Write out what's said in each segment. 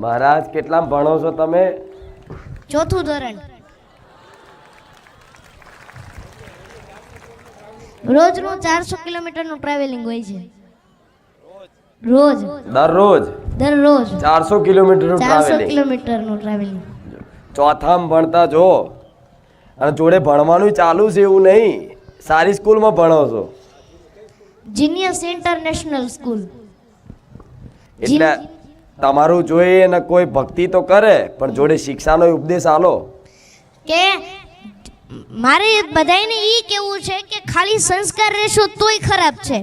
મહારાજ કેટલામ ભણો છો તમે? ચોથું ધોરણ. રોજ 400 કિલોમીટરનું ટ્રાવેલિંગ હોય છે. રોજ દરરોજ 400 કિલોમીટરનું 400 કિલોમીટરનું ટ્રાવેલિંગ. ચોથામ ભણતા જો અને જોડે ભણવાનું ચાલુ છે એવું નહીં, સારી સ્કૂલમાં ભણો છો. Genius international school. એટલે તમારું જોઈએ ને કોઈ ભક્તિ તો કરે પણ જોડે શિક્ષાનો ઉપદેશ આલો. કે મારે બધાને ઈ કેવું છે કે ખાલી સંસ્કાર રહેશો તોય ખરાબ છે,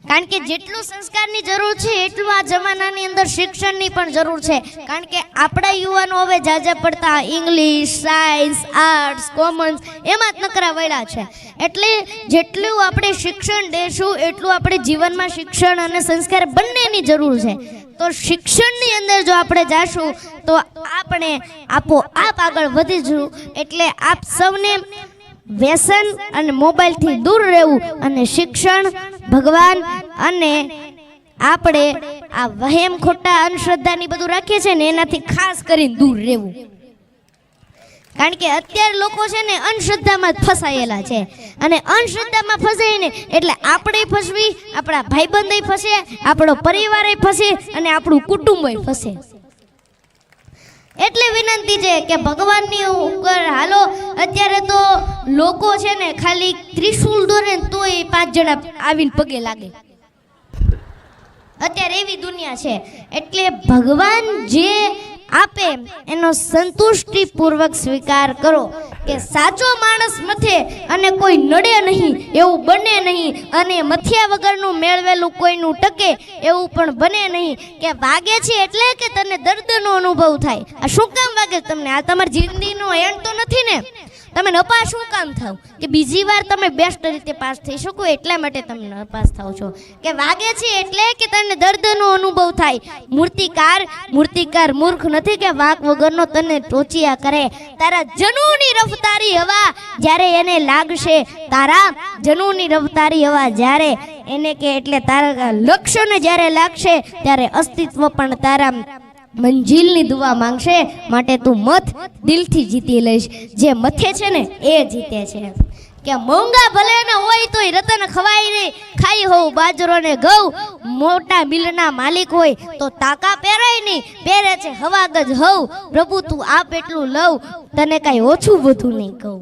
કારણ કે જેટલું સંસ્કારની જરૂર છે એટલું આ જમાનાની અંદર શિક્ષણની પણ જરૂર છે. કારણ કે આપણા યુવાનો હવે જાજા પડતા ઇંગ્લિશ, સાયન્સ, આર્ટ્સ, કોમર્સ એમાં જ નકરા વળ્યા છે. એટલે જેટલું આપણે શિક્ષણ દેશું એટલું આપણે જીવનમાં શિક્ષણ અને સંસ્કાર બંનેની જરૂર છે. તો શિક્ષણની અંદર જો આપણે જાશું તો આપણે આપોઆપ આગળ વધીશું. એટલે આપ સૌને વ્યસન અને મોબાઈલથી દૂર રહેવું અને શિક્ષણ, ભગવાન અને આપણે આ વહેમ ખોટા અંધશ્રદ્ધાની બધું રાખીએ છીએ ને એનાથી ખાસ કરીને દૂર રહેવું. કારણ કે અત્યારે લોકો છે ને અંધશ્રદ્ધામાં જ ફસાયેલા છે, અને અંધશ્રદ્ધામાં ફસાઈને એટલે આપણે ફસવી, આપણા ભાઈબંધય ફસે, આપણો પરિવારય ફસે અને આપણું કુટુંબય ફસે. એટલે વિનંતી છે કે ભગવાનની ઉપર હાલો. અત્યારે તો લોકો છે ને ખાલી ત્રિશુલ દોરે તોય 5 જણા આવીને પગે લાગે. અત્યારે એવી દુનિયા છે. એટલે ભગવાન જે આપે એનો સંતુષ્ટિપૂર્વક સ્વીકાર કરો. કે સાચો માણસ મથે અને કોઈ નડે નહીં એવું બને નહીં, અને મથ્યા વગરનું મેળવેલું કોઈનું ટકે એવું પણ બને નહીં. કે વાગે છે એટલે કે તને દર્દનો અનુભવ થાય. આ શું કામ વાગે તમને? આ તમારી જિંદગીનો એન્ડ તો નથી ને? તમે નપાસ શું કામ થાવ? કે બીજી વાર તમે બેસ્ટ રીતે પાસ થઈ શકો એટલા માટે તમે નપાસ થાવ છો. કે વાગે છે એટલે કે તને દર્દનો અનુભવ થાય. મૂર્તિકાર મૂર્ખ નથી કે વાક વગરનો તને ટોચિયા કરે. તારા જનૂની રફતારી હવા જ્યારે એને લાગશે, તારા જનૂની રફતારી હવા જ્યારે એને કે એટલે તારા લક્ષ્યને જ્યારે લાગશે ત્યારે અસ્તિત્વ પણ તારા મંજિલની દુઆ માંગશે. માટે તું મત દિલથી જીતી લઈશ. જે મથે છે ને એ જીતે છે. કે મોંઘા ભલે ન હોય તોય રતન ખવાય નહીં, ખાઈ હોવ બાજરો ને ઘઉં. મોટા મિલના માલિક હોય તો તાકા પહેરાય નહીં, પહેરે છે હવાગજ હવ. પ્રભુ તું આપ એટલું લવ, તને કાંઈ ઓછું વધુ નહીં કહું.